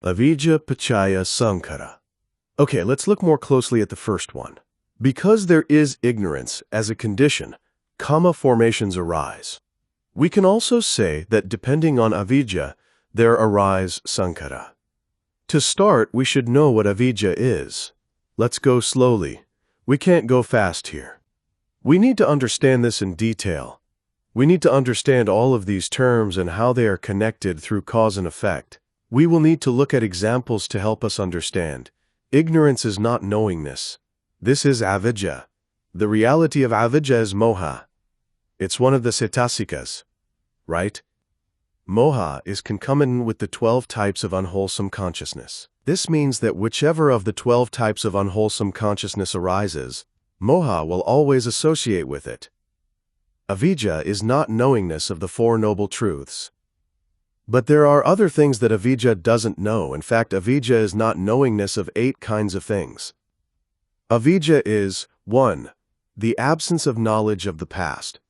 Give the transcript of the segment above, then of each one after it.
Avijjā, paccayā, Saṅkhārā. Okay, let's look more closely at the first one. Because there is ignorance as a condition, karma formations arise. We can also say that depending on avijjā, there arise saṅkhārā. To start, we should know what avijjā is. Let's go slowly. We can't go fast here. We need to understand this in detail. We need to understand all of these terms and how they are connected through cause and effect. We will need to look at examples to help us understand. Ignorance is not knowingness. This is avijjā. The reality of avijjā is moha. It's one of the cetasikas, right? Moha is concomitant with the 12 types of unwholesome consciousness. This means that whichever of the 12 types of unwholesome consciousness arises, moha will always associate with it. Avijjā is not knowingness of the Four Noble Truths. But there are other things that avijjā doesn't know. In fact, avijjā is not knowingness of 8 kinds of things. Avijjā is 1. The absence of knowledge of the past.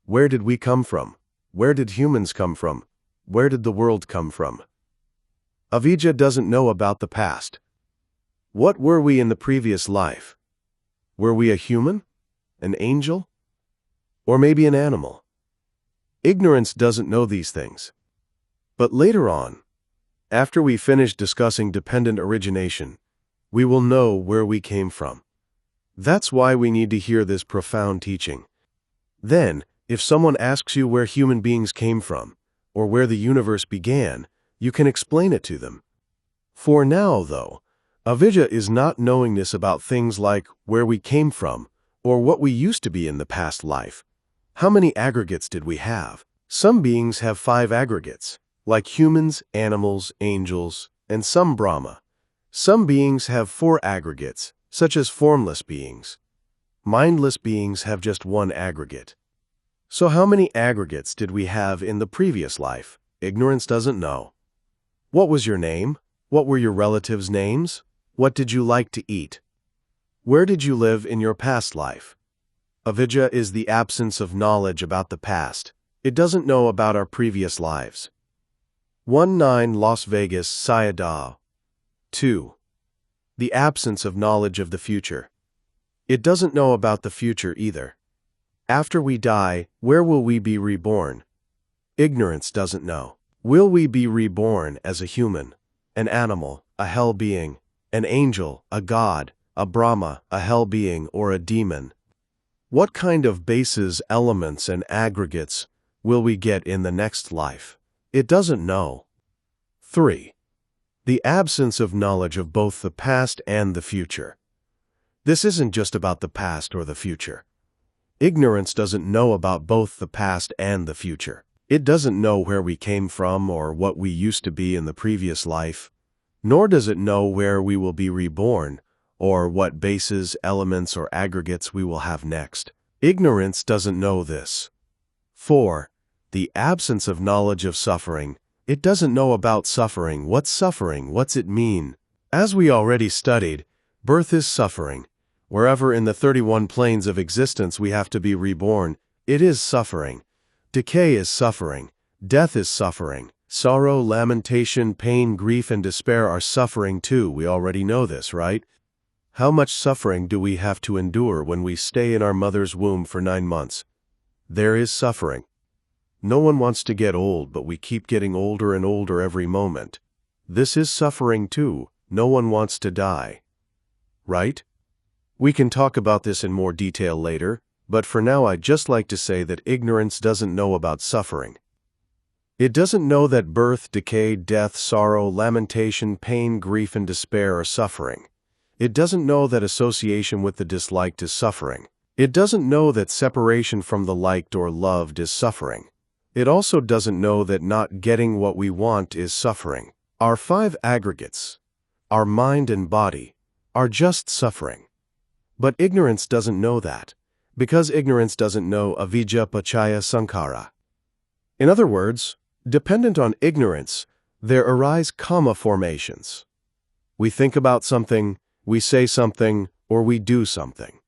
Where did we come from? Where did humans come from? Where did the world come from? Avijjā doesn't know about the past. What were we in the previous life? Were we a human? An angel? Or maybe an animal? Ignorance doesn't know these things. But later on, after we finish discussing dependent origination, we will know where we came from. That's why we need to hear this profound teaching. Then, if someone asks you where human beings came from, or where the universe began, you can explain it to them. For now, though, avijjā is not knowingness about things like where we came from, or what we used to be in the past life. How many aggregates did we have? Some beings have 5 aggregates, like humans, animals, angels, and some Brahma. Some beings have 4 aggregates, such as formless beings. Mindless beings have just 1 aggregate. So how many aggregates did we have in the previous life? Ignorance doesn't know. What was your name? What were your relatives' names? What did you like to eat? Where did you live in your past life? Avijjā is the absence of knowledge about the past. It doesn't know about our previous lives. 19 Las Vegas, Sayadaw. 2. The absence of knowledge of the future. It doesn't know about the future either. After we die, where will we be reborn? Ignorance doesn't know. Will we be reborn as a human, an animal, a hell being, an angel, a god, a Brahma, a hell being, or a demon? What kind of bases, elements, and aggregates will we get in the next life? It doesn't know. 3. The absence of knowledge of both the past and the future. This isn't just about the past or the future. Ignorance doesn't know about both the past and the future. It doesn't know where we came from or what we used to be in the previous life, nor does it know where we will be reborn or what bases, elements, or aggregates we will have next. Ignorance doesn't know this. 4. The absence of knowledge of suffering. It doesn't know about suffering. What's suffering? What's it mean? As we already studied, birth is suffering. Wherever in the 31 planes of existence we have to be reborn, it is suffering. Decay is suffering. Death is suffering. Sorrow, lamentation, pain, grief, and despair are suffering too. We already know this, right? How much suffering do we have to endure when we stay in our mother's womb for 9 months? There is suffering. No one wants to get old, but we keep getting older and older every moment. This is suffering too. No one wants to die. Right? We can talk about this in more detail later, but for now I'd just like to say that ignorance doesn't know about suffering. It doesn't know that birth, decay, death, sorrow, lamentation, pain, grief, and despair are suffering. It doesn't know that association with the disliked is suffering. It doesn't know that separation from the liked or loved is suffering. It also doesn't know that not getting what we want is suffering. Our 5 aggregates, our mind and body, are just suffering. But ignorance doesn't know that, because ignorance doesn't know avijjā, paccayā, Saṅkhārā. In other words, dependent on ignorance, there arise karma formations. We think about something, we say something, or we do something.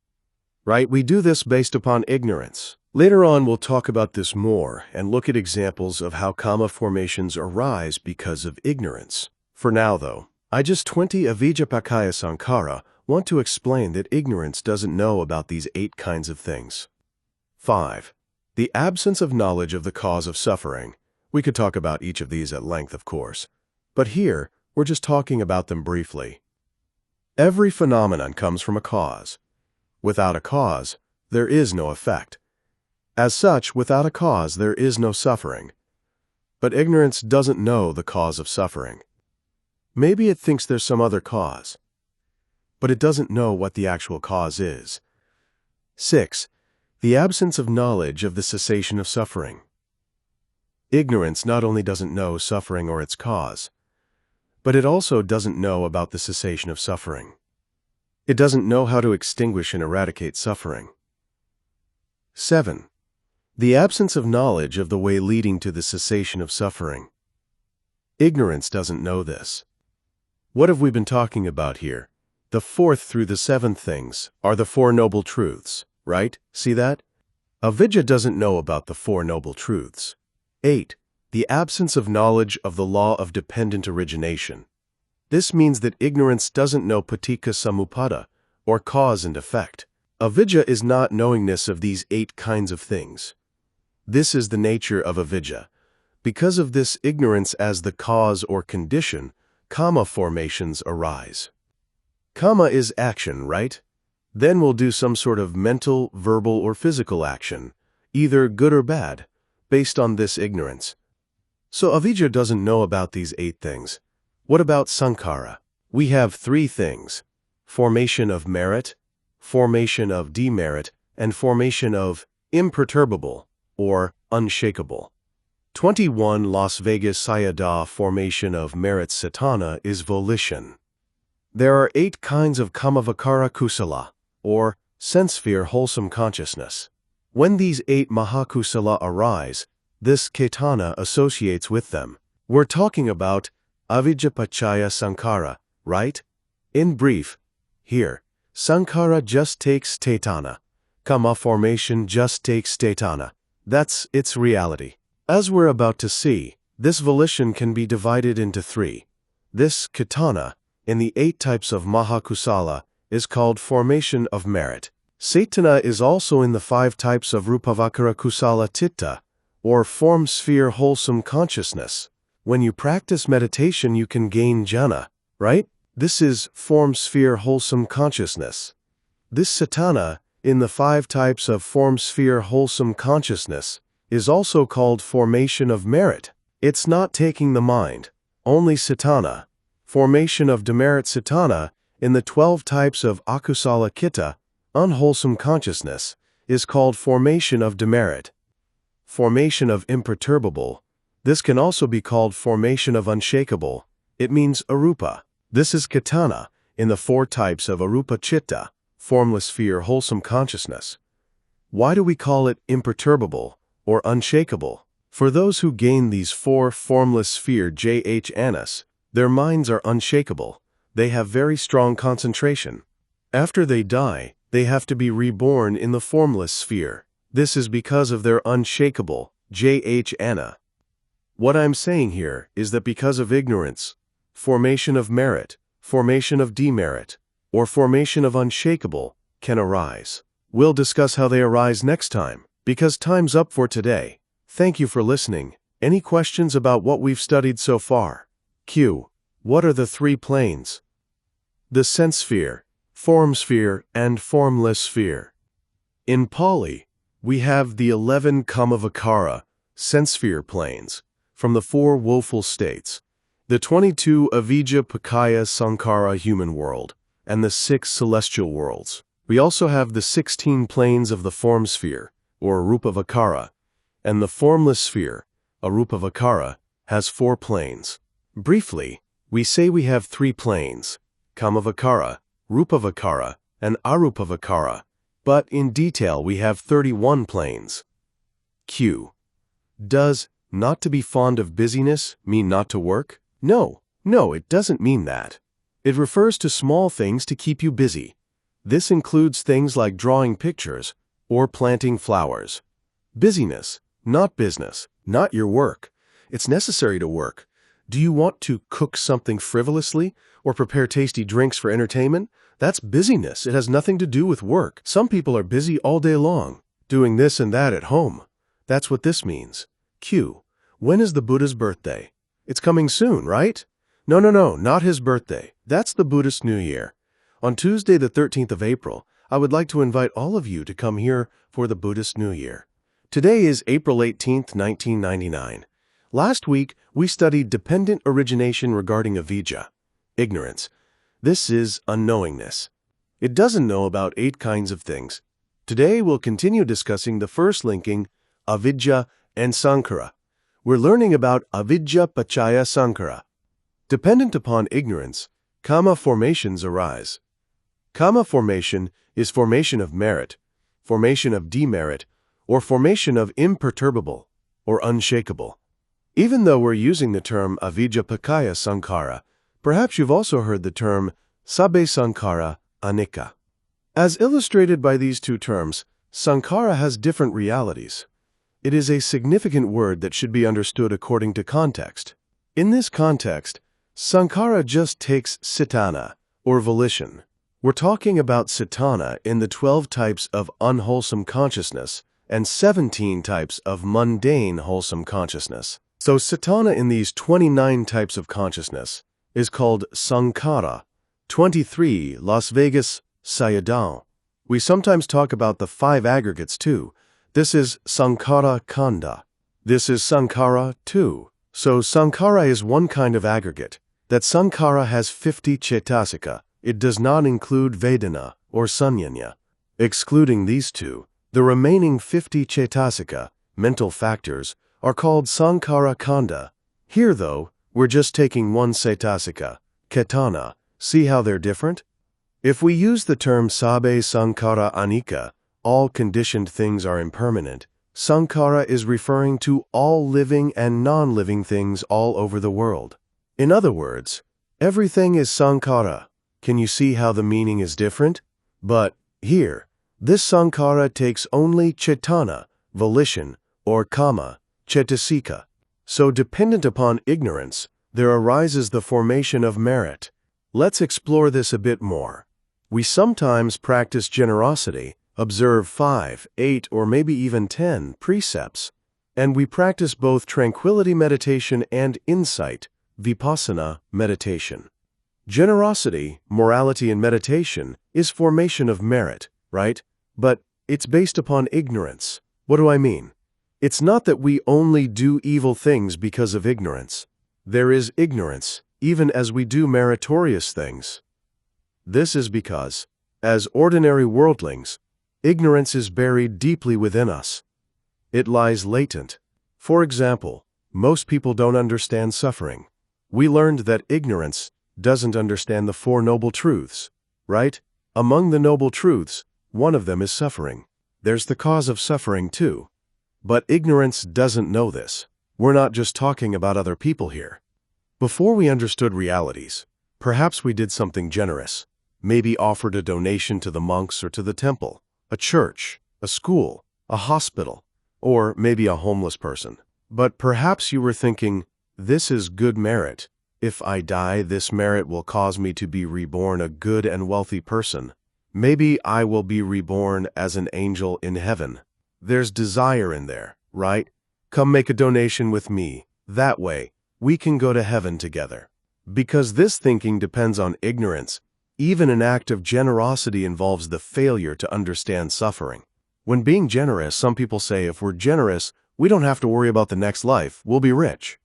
Right? We do this based upon ignorance. Later on, we'll talk about this more and look at examples of how karma formations arise because of ignorance. For now, though, I just 20 Avijjā paccayā Saṅkhārā want to explain that ignorance doesn't know about these 8 kinds of things. 5. The absence of knowledge of the cause of suffering. We could talk about each of these at length, of course, but here we're just talking about them briefly. Every phenomenon comes from a cause. Without a cause, there is no effect. As such, without a cause, there is no suffering. But ignorance doesn't know the cause of suffering. Maybe it thinks there's some other cause, but it doesn't know what the actual cause is. 6. The absence of knowledge of the cessation of suffering. Ignorance not only doesn't know suffering or its cause, but it also doesn't know about the cessation of suffering. It doesn't know how to extinguish and eradicate suffering. 7. The absence of knowledge of the way leading to the cessation of suffering. Ignorance doesn't know this. What have we been talking about here? The 4th through the 7th things are the 4 noble truths, right? See that? Avijjā doesn't know about the 4 noble truths. 8. The absence of knowledge of the law of dependent origination. This means that ignorance doesn't know paticca samuppada, or cause and effect. Avijjā is not knowingness of these 8 kinds of things. This is the nature of avijjā. Because of this ignorance as the cause or condition, kamma formations arise. Kamma is action, right? Then we'll do some sort of mental, verbal, or physical action, either good or bad, based on this ignorance. So avijjā doesn't know about these 8 things. What about Saṅkhārā? We have 3 things: formation of merit, formation of demerit, and formation of imperturbable, or unshakable. 21 Las Vegas Sayadaw formation of merit satana is volition. There are 8 kinds of kamavakara kusala, or sense-sphere wholesome consciousness. When these 8 mahakusala arise, this caitana associates with them. We're talking about avijjā paccayā Saṅkhārā, right? In brief, here, Saṅkhārā just takes caitana. Kamma formation just takes caitana. That's its reality. As we're about to see, this volition can be divided into 3. This caitana, in the 8 types of mahakusala, is called formation of merit. Caitana is also in the 5 types of rupavakara kusala citta, or form sphere wholesome consciousness. When you practice meditation, you can gain jhana, right? This is form sphere wholesome consciousness. This caitana, in the 5 types of form sphere wholesome consciousness, is also called formation of merit. It's not taking the mind, only caitana. Formation of demerit caitana, in the 12 types of akusala citta, unwholesome consciousness, is called formation of demerit. Formation of imperturbable. This can also be called formation of unshakable. It means arupa. This is caitana, in the 4 types of arupa citta, formless sphere wholesome consciousness. Why do we call it imperturbable, or unshakable? For those who gain these 4 formless sphere jhanas, their minds are unshakable. They have very strong concentration. After they die, they have to be reborn in the formless sphere. This is because of their unshakable jhana. What I'm saying here is that because of ignorance, formation of merit, formation of demerit, or formation of unshakable can arise. We'll discuss how they arise next time, because time's up for today. Thank you for listening. Any questions about what we've studied so far? Q. What are the 3 planes? The sense sphere, form sphere, and formless sphere. In Pali, we have the 11 kamavakara, sense sphere planes, from the 4 woeful states, the 22 Avijjā paccayā Saṅkhārā human world, and the 6 celestial worlds. We also have the 16 planes of the form sphere, or rupavakara, and the formless sphere, arupavakara, has 4 planes. Briefly, we say we have 3 planes, kamavakara, rupavakara, and arupavakara, but in detail we have 31 planes. Q. Does not to be fond of busyness mean not to work? No, it doesn't mean that. It refers to small things to keep you busy. This includes things like drawing pictures or planting flowers. Busyness, not business, not your work. It's necessary to work. Do you want to cook something frivolously or prepare tasty drinks for entertainment? That's busyness. It has nothing to do with work. Some people are busy all day long, doing this and that at home. That's what this means. Q. When is the Buddha's birthday? It's coming soon, right? No, not his birthday. That's the Buddhist New Year. On Tuesday, the 13th of April, I would like to invite all of you to come here for the Buddhist New Year. Today is April 18th, 1999. Last week, we studied dependent origination regarding avijjā, ignorance. This is unknowingness. It doesn't know about 8 kinds of things. Today, we'll continue discussing the first linking, avijjā and saṅkhārā. We're learning about avijjā paccayā saṅkhārā. Dependent upon ignorance, karma formations arise. Karma formation is formation of merit, formation of demerit, or formation of imperturbable or unshakable. Even though we're using the term avijjā paccayā saṅkhārā, perhaps you've also heard the term sabbe saṅkhārā anicca. As illustrated by these two terms, saṅkhārā has different realities. It is a significant word that should be understood according to context. In this context, saṅkhārā just takes cetana, or volition. We're talking about cetana in the 12 types of unwholesome consciousness and 17 types of mundane wholesome consciousness. So cetana in these 29 types of consciousness is called saṅkhārā. 23 Las Vegas Sayadaw. We sometimes talk about the 5 aggregates too. This is saṅkhārā khanda. This is saṅkhārā too. So saṅkhārā is one kind of aggregate. That saṅkhārā has 50 cetasika. It does not include vedana or saññā. Excluding these two, the remaining 50 cetasika, mental factors, are called saṅkhārā khanda. Here, though, we're just taking one cetasika, cetana. See how they're different? If we use the term sabbe saṅkhārā anicca, all conditioned things are impermanent, saṅkhārā is referring to all living and non-living things all over the world. In other words, everything is saṅkhārā. Can you see how the meaning is different? But here, this saṅkhārā takes only cetana, volition, or kama, cetasika. So dependent upon ignorance, there arises the formation of merit. Let's explore this a bit more. We sometimes practice generosity, observe 5, 8, or maybe even 10 precepts, and we practice both tranquility meditation and insight, vipassana meditation. Generosity, morality, and meditation is formation of merit, right? But it's based upon ignorance. What do I mean? It's not that we only do evil things because of ignorance. There is ignorance, even as we do meritorious things. This is because, as ordinary worldlings, ignorance is buried deeply within us. It lies latent. For example, most people don't understand suffering. We learned that ignorance doesn't understand the 4 noble truths, right? Among the noble truths, one of them is suffering. There's the cause of suffering too. But ignorance doesn't know this. We're not just talking about other people here. Before we understood realities, perhaps we did something generous, maybe offered a donation to the monks or to the temple, a church, a school, a hospital, or maybe a homeless person. But perhaps you were thinking, this is good merit. If I die, this merit will cause me to be reborn a good and wealthy person. Maybe I will be reborn as an angel in heaven. There's desire in there, right? Come make a donation with me. That way, we can go to heaven together. Because this thinking depends on ignorance, even an act of generosity involves the failure to understand suffering. When being generous, some people say if we're generous, we don't have to worry about the next life, we'll be rich.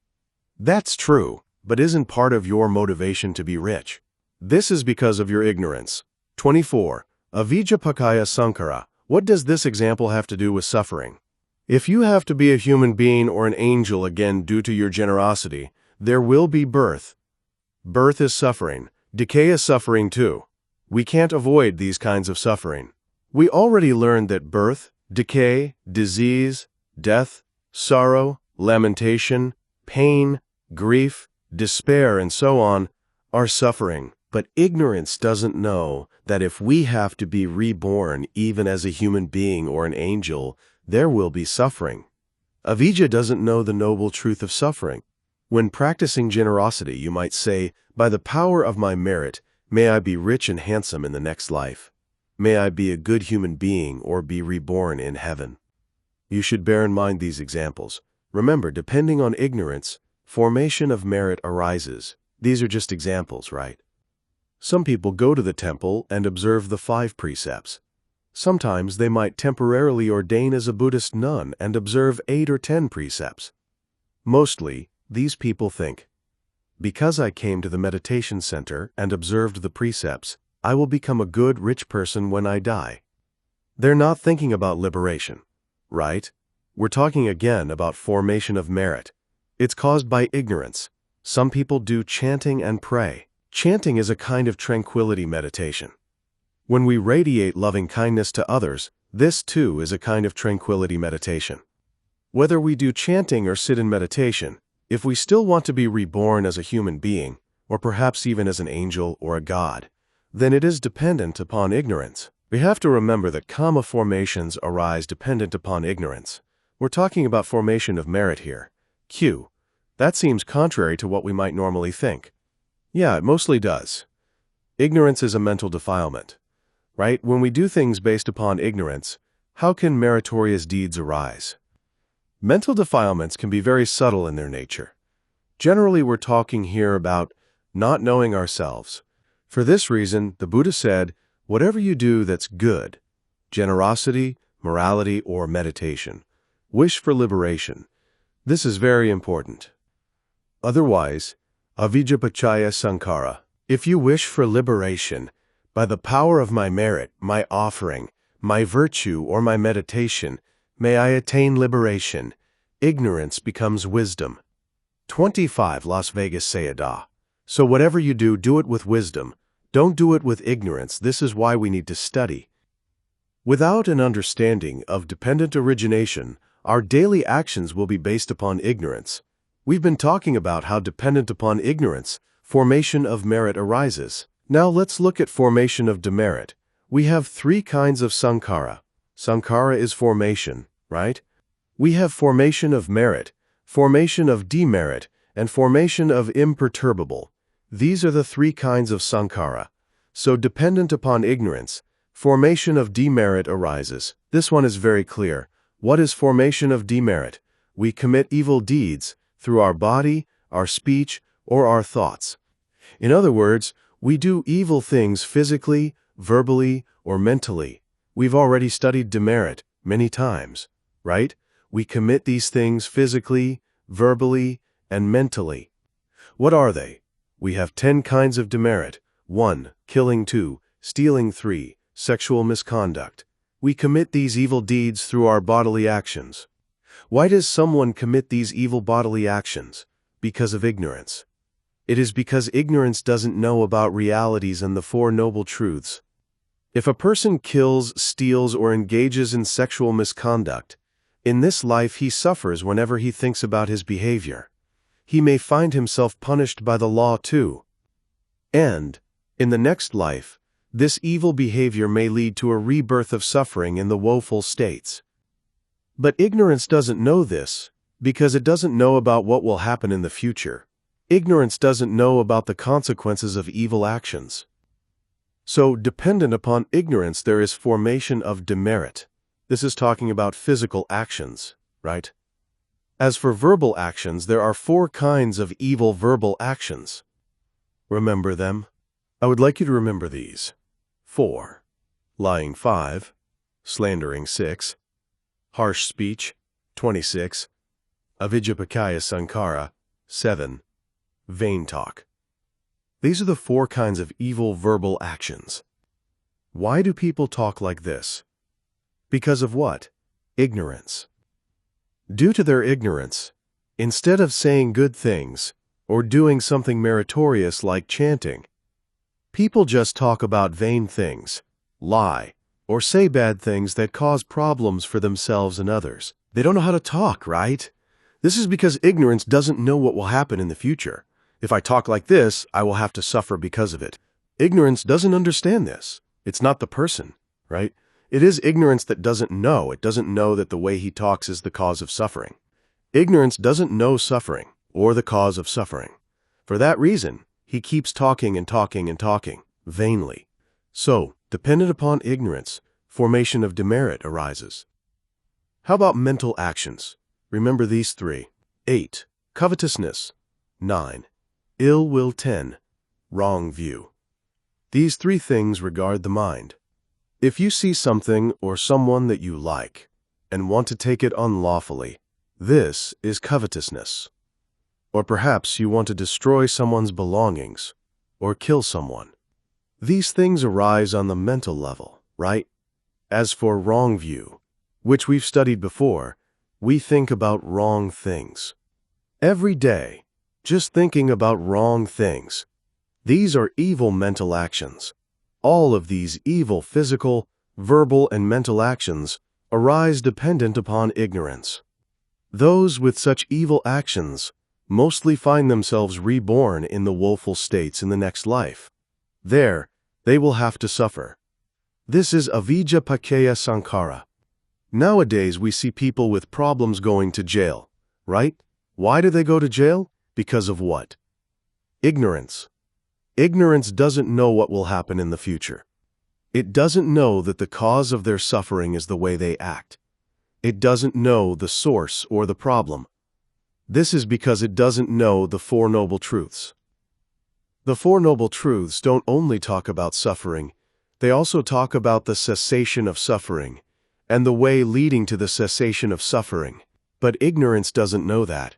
That's true. But isn't part of your motivation to be rich? This is because of your ignorance. 24. Avijjā paccayā saṅkhārā. What does this example have to do with suffering? If you have to be a human being or an angel again due to your generosity, there will be birth. Birth is suffering. Decay is suffering too. We can't avoid these kinds of suffering. We already learned that birth, decay, disease, death, sorrow, lamentation, pain, grief, despair, and so on, are suffering. But ignorance doesn't know that if we have to be reborn even as a human being or an angel, there will be suffering. Avijjā doesn't know the noble truth of suffering. When practicing generosity, you might say, "By the power of my merit, may I be rich and handsome in the next life. May I be a good human being or be reborn in heaven." You should bear in mind these examples. Remember, depending on ignorance, formation of merit arises. These are just examples, right? Some people go to the temple and observe the 5 precepts. Sometimes they might temporarily ordain as a Buddhist nun and observe 8 or 10 precepts. Mostly, these people think, because I came to the meditation center and observed the precepts, I will become a good, rich person when I die. They're not thinking about liberation, right? We're talking again about formation of merit. It's caused by ignorance. Some people do chanting and pray. Chanting is a kind of tranquility meditation. When we radiate loving kindness to others, this too is a kind of tranquility meditation. Whether we do chanting or sit in meditation, if we still want to be reborn as a human being, or perhaps even as an angel or a god, then it is dependent upon ignorance. We have to remember that karma formations arise dependent upon ignorance. We're talking about formation of merit here. Q. That seems contrary to what we might normally think. Yeah, it mostly does. Ignorance is a mental defilement, right? When we do things based upon ignorance, how can meritorious deeds arise? Mental defilements can be very subtle in their nature. Generally, we're talking here about not knowing ourselves. For this reason, the Buddha said, whatever you do that's good, generosity, morality, or meditation, wish for liberation. This is very important. Otherwise, Avijjā paccayā Saṅkhārā. If you wish for liberation, by the power of my merit, my offering, my virtue, or my meditation, may I attain liberation. Ignorance becomes wisdom. 25 Las Vegas Sayadaw. So whatever you do, do it with wisdom. Don't do it with ignorance. This is why we need to study. Without an understanding of dependent origination, our daily actions will be based upon ignorance. We've been talking about how dependent upon ignorance, formation of merit arises. Now let's look at formation of demerit. We have 3 kinds of Saṅkhārā. Saṅkhārā is formation, right? We have formation of merit, formation of demerit, and formation of imperturbable. These are the 3 kinds of Saṅkhārā. So dependent upon ignorance, formation of demerit arises. This one is very clear. What is formation of demerit? We commit evil deeds through our body, our speech, or our thoughts. In other words, we do evil things physically, verbally, or mentally. We've already studied demerit many times, right? We commit these things physically, verbally, and mentally. What are they? We have 10 kinds of demerit. 1. Killing. 2. Stealing. 3. Sexual misconduct. We commit these evil deeds through our bodily actions. Why does someone commit these evil bodily actions? Because of ignorance. It is because ignorance doesn't know about realities and the 4 noble truths. If a person kills, steals, or engages in sexual misconduct, in this life he suffers whenever he thinks about his behavior. He may find himself punished by the law too. And, in the next life, this evil behavior may lead to a rebirth of suffering in the woeful states. But ignorance doesn't know this, because it doesn't know about what will happen in the future. Ignorance doesn't know about the consequences of evil actions. So, dependent upon ignorance, there is formation of demerit. This is talking about physical actions, right? As for verbal actions, there are 4 kinds of evil verbal actions. Remember them? I would like you to remember these. 4. Lying. 5. Slandering. 6. Harsh speech. 26. Avijjā paccayā Saṅkhārā. 7. Vain talk. These are the 4 kinds of evil verbal actions. Why do people talk like this? Because of what? Ignorance. Due to their ignorance, instead of saying good things or doing something meritorious like chanting, people just talk about vain things, lie, or say bad things that cause problems for themselves and others. They don't know how to talk, right? This is because ignorance doesn't know what will happen in the future. If I talk like this, I will have to suffer because of it. Ignorance doesn't understand this. It's not the person, right? It is ignorance that doesn't know. It doesn't know that the way he talks is the cause of suffering. Ignorance doesn't know suffering. or the cause of suffering. For that reason, he keeps talking and talking and talking, vainly. So, dependent upon ignorance, formation of demerit arises. How about mental actions? Remember these three. 8. Covetousness. 9. Ill will. 10. Wrong view. These three things regard the mind. If you see something or someone that you like and want to take it unlawfully, this is covetousness. Or perhaps you want to destroy someone's belongings or kill someone. These things arise on the mental level, right? As for wrong view, which we've studied before, we think about wrong things. Every day, just thinking about wrong things. These are evil mental actions. All of these evil physical, verbal, and mental actions arise dependent upon ignorance. Those with such evil actions mostly find themselves reborn in the woeful states in the next life. There, they will have to suffer. This is Avijjā paccayā Saṅkhārā. Nowadays, we see people with problems going to jail, right? Why do they go to jail? Because of what? Ignorance. Ignorance doesn't know what will happen in the future. It doesn't know that the cause of their suffering is the way they act. It doesn't know the source or the problem. This is because it doesn't know the Four Noble Truths. The Four Noble Truths don't only talk about suffering, they also talk about the cessation of suffering and the way leading to the cessation of suffering. But ignorance doesn't know that.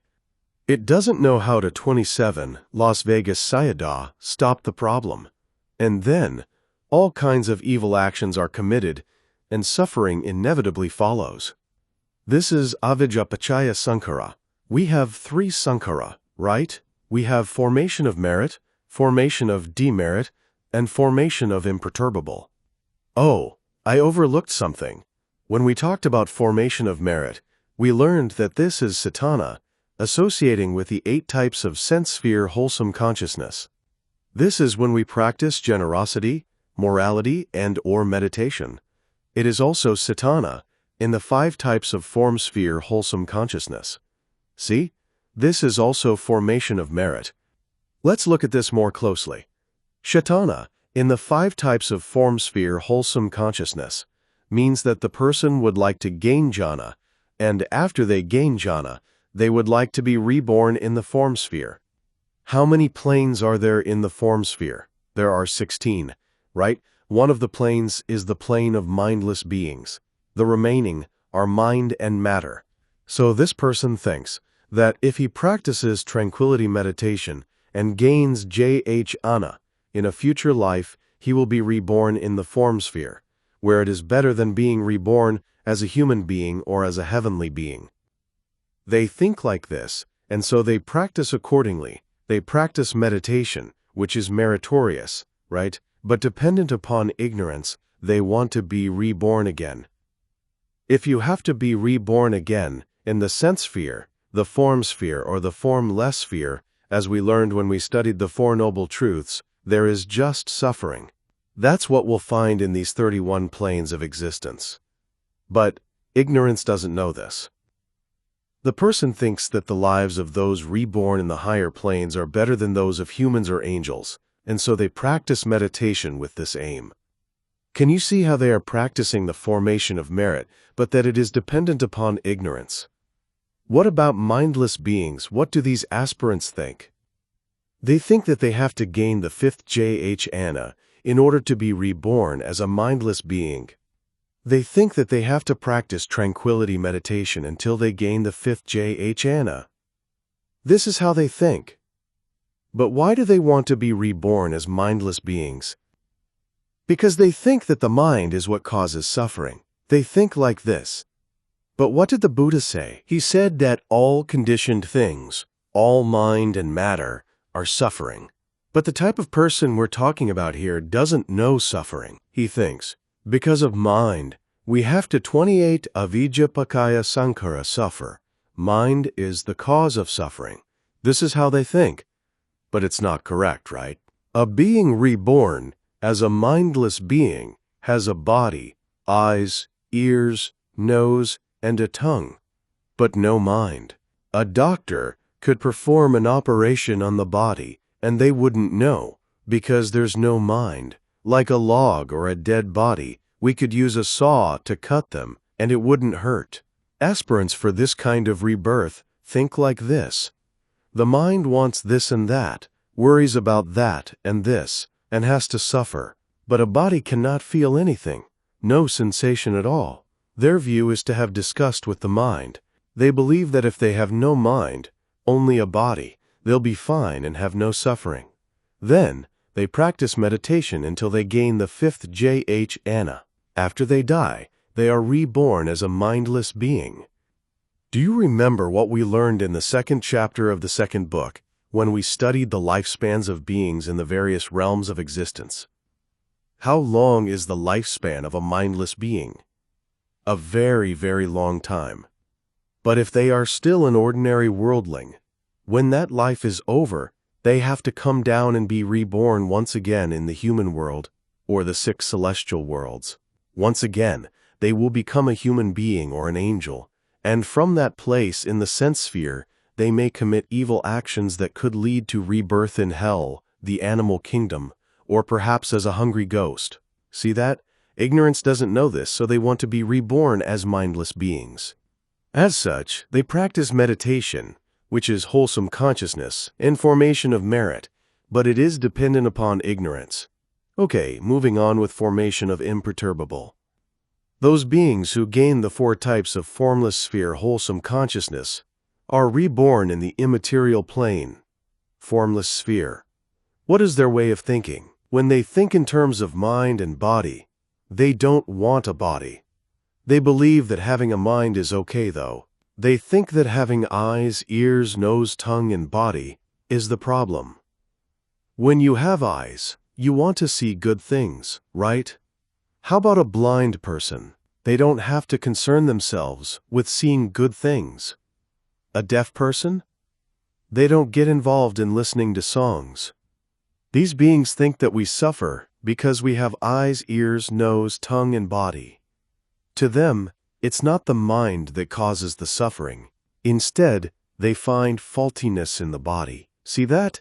It doesn't know how to 27 Las Vegas Sayadaw stop the problem. And then, all kinds of evil actions are committed, and suffering inevitably follows. This is Avijjā paccayā Saṅkhārā. We have 3 Saṅkhārā, right? We have formation of merit, formation of demerit, and formation of imperturbable. Oh, I overlooked something. When we talked about formation of merit, we learned that this is Satana, associating with the 8 types of sense sphere wholesome consciousness. This is when we practice generosity, morality, and/or meditation. It is also Satana in the 5 types of form sphere wholesome consciousness. See? This is also formation of merit. Let's look at this more closely. Shatana, in the 5 types of form sphere wholesome consciousness, means that the person would like to gain jhana, and after they gain jhana, they would like to be reborn in the form sphere. How many planes are there in the form sphere? There are 16, right? One of the planes is the plane of mindless beings. The remaining are mind and matter. So this person thinks that if he practices tranquility meditation and gains jhana, in a future life he will be reborn in the form sphere, where it is better than being reborn as a human being or as a heavenly being. They think like this, and so they practice accordingly. They practice meditation, which is meritorious, right? But dependent upon ignorance, they want to be reborn again. If you have to be reborn again in the sense sphere, the form sphere, or the formless sphere, as we learned when we studied the Four Noble Truths, there is just suffering. That's what we'll find in these 31 planes of existence. But ignorance doesn't know this. The person thinks that the lives of those reborn in the higher planes are better than those of humans or angels, and so they practice meditation with this aim. Can you see how they are practicing the formation of merit, but that it is dependent upon ignorance? What about mindless beings? What do these aspirants think? They think that they have to gain the 5th jhana in order to be reborn as a mindless being. They think that they have to practice tranquility meditation until they gain the 5th jhana. This is how they think. But why do they want to be reborn as mindless beings? Because they think that the mind is what causes suffering. They think like this. But what did the Buddha say? He said that all conditioned things, all mind and matter, are suffering. But the type of person we're talking about here doesn't know suffering. He thinks, because of mind, we have to 28 Avijjā paccayā Saṅkhārā suffer. Mind is the cause of suffering. This is how they think. But it's not correct, right? A being reborn as a mindless being has a body, eyes, ears, nose, and a tongue, but no mind. A doctor could perform an operation on the body, and they wouldn't know, because there's no mind. Like a log or a dead body, we could use a saw to cut them, and it wouldn't hurt. Aspirants for this kind of rebirth think like this. The mind wants this and that, worries about that and this, and has to suffer. But a body cannot feel anything, no sensation at all. Their view is to have disgust with the mind. They believe that if they have no mind, only a body, they'll be fine and have no suffering. Then, they practice meditation until they gain the fifth jhana. After they die, they are reborn as a mindless being. Do you remember what we learned in the second chapter of the second book, when we studied the lifespans of beings in the various realms of existence? How long is the lifespan of a mindless being? A very, very long time. But if they are still an ordinary worldling, when that life is over, they have to come down and be reborn once again in the human world, or the 6 celestial worlds. Once again, they will become a human being or an angel, and from that place in the sense sphere, they may commit evil actions that could lead to rebirth in hell, the animal kingdom, or perhaps as a hungry ghost. See that? Ignorance doesn't know this, so they want to be reborn as mindless beings. As such, they practice meditation, which is wholesome consciousness and formation of merit, but it is dependent upon ignorance. Okay, moving on with formation of imperturbable. Those beings who gain the 4 types of formless sphere wholesome consciousness are reborn in the immaterial plane, formless sphere. What is their way of thinking? When they think in terms of mind and body, they don't want a body. They believe that having a mind is okay though. They think that having eyes, ears, nose, tongue, and body is the problem. When you have eyes, you want to see good things, right? How about a blind person? They don't have to concern themselves with seeing good things. A deaf person? They don't get involved in listening to songs. These beings think that we suffer because we have eyes, ears, nose, tongue, and body. To them, it's not the mind that causes the suffering. Instead, they find faultiness in the body. See that?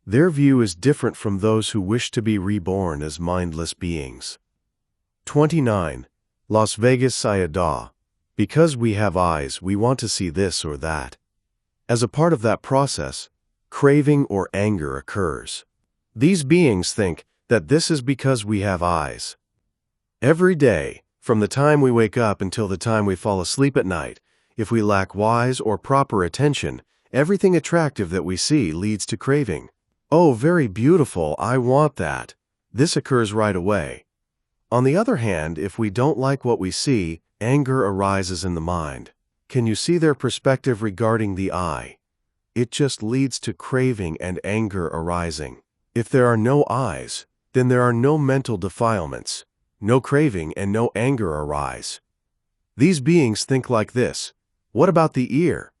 Their view is different from those who wish to be reborn as mindless beings. 29. Las Vegas Sayadaw. Because we have eyes, we want to see this or that. As a part of that process, craving or anger occurs. These beings think that this is because we have eyes. Every day, from the time we wake up until the time we fall asleep at night, if we lack wise or proper attention, everything attractive that we see leads to craving. Oh, very beautiful, I want that. This occurs right away. On the other hand, if we don't like what we see, anger arises in the mind. Can you see their perspective regarding the eye? It just leads to craving and anger arising. If there are no eyes, then there are no mental defilements, no craving and no anger arise. These beings think like this. What about the ear?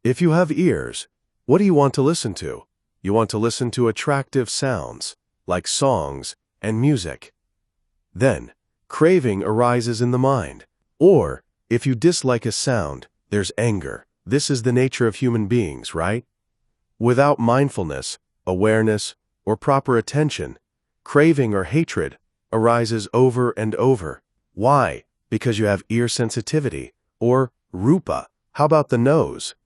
If you have ears, what do you want to listen to? You want to listen to attractive sounds, like songs and music. Then, craving arises in the mind. Or, if you dislike a sound, there's anger. This is the nature of human beings, right? Without mindfulness, awareness, or proper attention, craving or hatred arises over and over. Why? Because you have ear sensitivity, or rupa. How about the nose?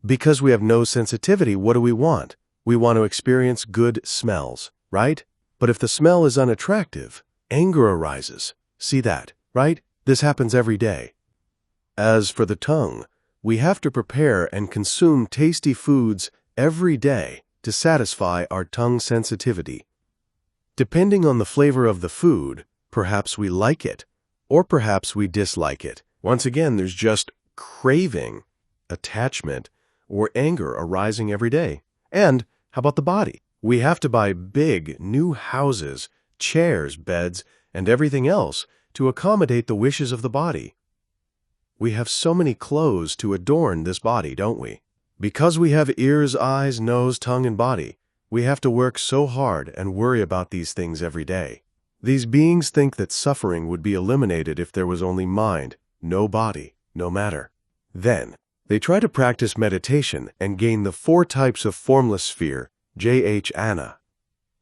Because we have nose sensitivity, what do we want? We want to experience good smells, right? But if the smell is unattractive, anger arises. See that, right? This happens every day. As for the tongue, we have to prepare and consume tasty foods every day to satisfy our tongue sensitivity. Depending on the flavor of the food, perhaps we like it, or perhaps we dislike it. Once again, there's just craving, attachment, or anger arising every day. And how about the body? We have to buy big, new houses, chairs, beds, and everything else to accommodate the wishes of the body. We have so many clothes to adorn this body, don't we? Because we have ears, eyes, nose, tongue, and body, we have to work so hard and worry about these things every day. These beings think that suffering would be eliminated if there was only mind, no body, no matter. Then, They try to practice meditation and gain the 4 types of formless sphere, jhana.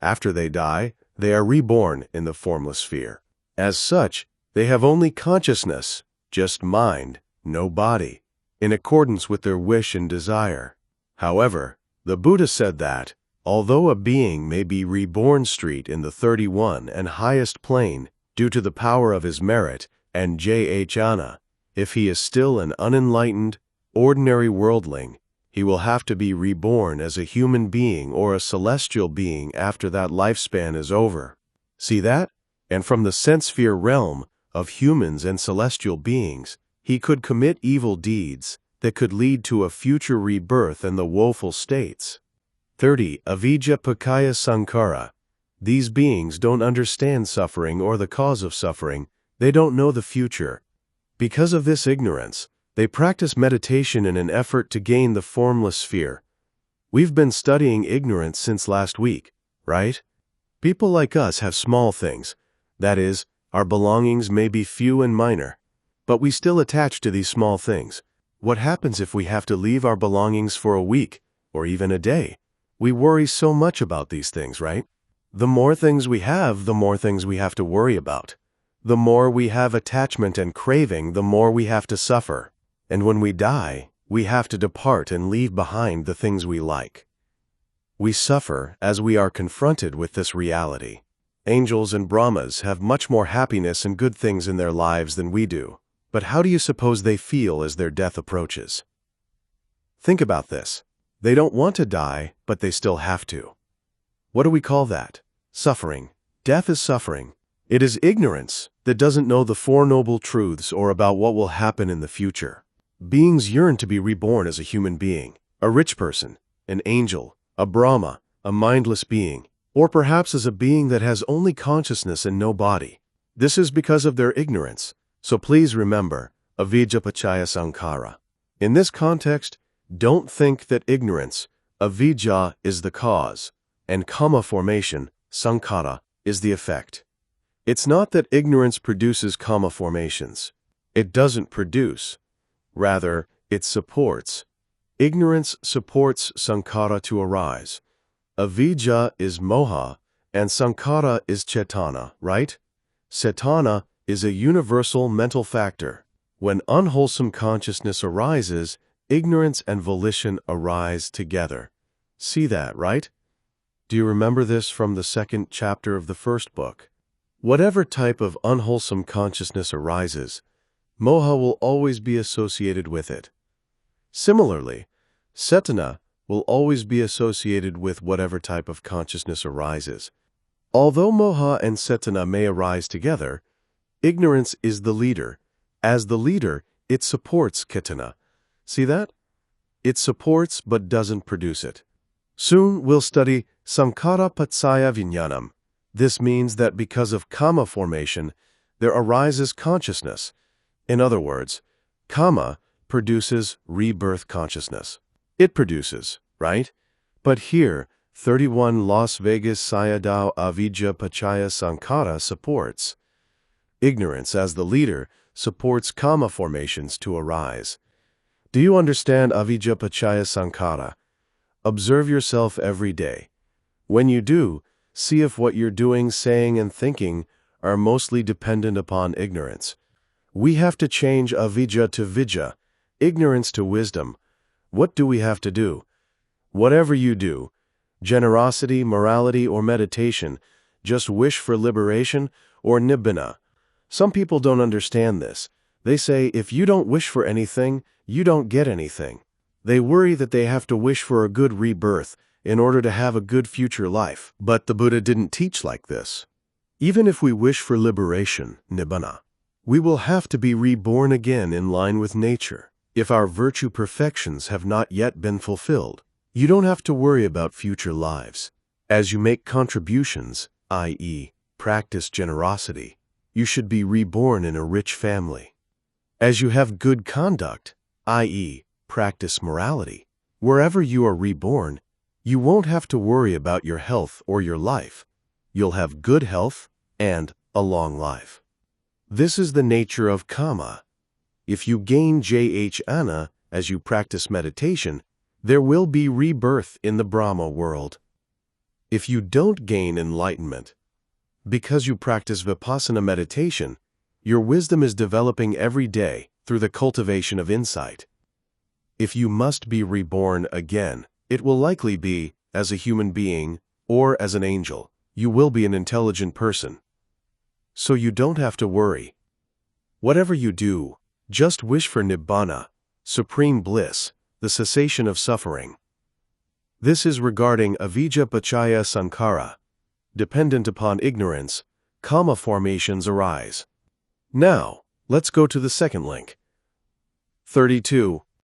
After they die, they are reborn in the formless sphere. As such, they have only consciousness, just mind, no body, in accordance with their wish and desire. However, the Buddha said that, although a being may be reborn street in the 31 and highest plane due to the power of his merit and jhana, if he is still an unenlightened, ordinary worldling, he will have to be reborn as a human being or a celestial being after that lifespan is over. See that? And from the sense sphere realm of humans and celestial beings, he could commit evil deeds that could lead to a future rebirth in the woeful states. 30. Avijjā paccayā Saṅkhārā. These beings don't understand suffering or the cause of suffering. They don't know the future. Because of this ignorance, they practice meditation in an effort to gain the formless sphere. We've been studying ignorance since last week, right? People like us have small things. That is, our belongings may be few and minor, but we still attach to these small things. What happens if we have to leave our belongings for a week or even a day? We worry so much about these things, right? The more things we have, the more things we have to worry about. The more we have attachment and craving, the more we have to suffer. And when we die, we have to depart and leave behind the things we like. We suffer as we are confronted with this reality. Angels and Brahmas have much more happiness and good things in their lives than we do. But how do you suppose they feel as their death approaches? Think about this. They don't want to die, but they still have to. What do we call that? Suffering. Death is suffering. It is ignorance that doesn't know the 4 noble truths or about what will happen in the future. Beings yearn to be reborn as a human being, a rich person, an angel, a Brahma, a mindless being, or perhaps as a being that has only consciousness and no body. This is because of their ignorance. So please remember, Avijjā paccayā Saṅkhārā. In this context, don't think that ignorance, avijjā, is the cause, and karma formation, saṅkhārā, is the effect. It's not that ignorance produces karma formations. It doesn't produce. Rather, it supports. Ignorance supports saṅkhārā to arise. Avijjā is moha, and saṅkhārā is cetana, right? Cetana is a universal mental factor. When unwholesome consciousness arises, ignorance and volition arise together. See that, right? Do you remember this from the 2nd chapter of the 1st book? Whatever type of unwholesome consciousness arises, moha will always be associated with it. Similarly, cetana will always be associated with whatever type of consciousness arises. Although moha and cetana may arise together, ignorance is the leader. As the leader, it supports cetana. See that? It supports but doesn't produce it. Soon we'll study Saṅkhārā paccayā vijñānam. This means that because of karma formation, there arises consciousness. In other words, karma produces rebirth consciousness. It produces, right? But here, 31 Las Vegas Sayadaw Avijjā paccayā Saṅkhārā supports. Ignorance as the leader supports karma formations to arise. Do you understand Avijjā paccayā Saṅkhārā? Observe yourself every day. When you do, see if what you're doing, saying, and thinking are mostly dependent upon ignorance. We have to change avijjā to vijja, ignorance to wisdom. What do we have to do? Whatever you do, generosity, morality, or meditation, just wish for liberation or nibbana. Some people don't understand this. They say, if you don't wish for anything, you don't get anything. They worry that they have to wish for a good rebirth in order to have a good future life. But the Buddha didn't teach like this. Even if we wish for liberation, nibbana, we will have to be reborn again in line with nature. If our virtue perfections have not yet been fulfilled, you don't have to worry about future lives. As you make contributions, i.e., practice generosity, you should be reborn in a rich family. As you have good conduct, i.e., practice morality, wherever you are reborn, you won't have to worry about your health or your life. You'll have good health and a long life. This is the nature of karma. If you gain jhana, as you practice meditation, there will be rebirth in the Brahma world. If you don't gain enlightenment, because you practice vipassana meditation, your wisdom is developing every day through the cultivation of insight. If you must be reborn again, it will likely be as a human being or as an angel. You will be an intelligent person. So you don't have to worry. Whatever you do, just wish for nibbana, supreme bliss, the cessation of suffering. This is regarding avijjā paccayā saṅkhārā. Dependent upon ignorance, kama formations arise. Now, let's go to the second link. 32.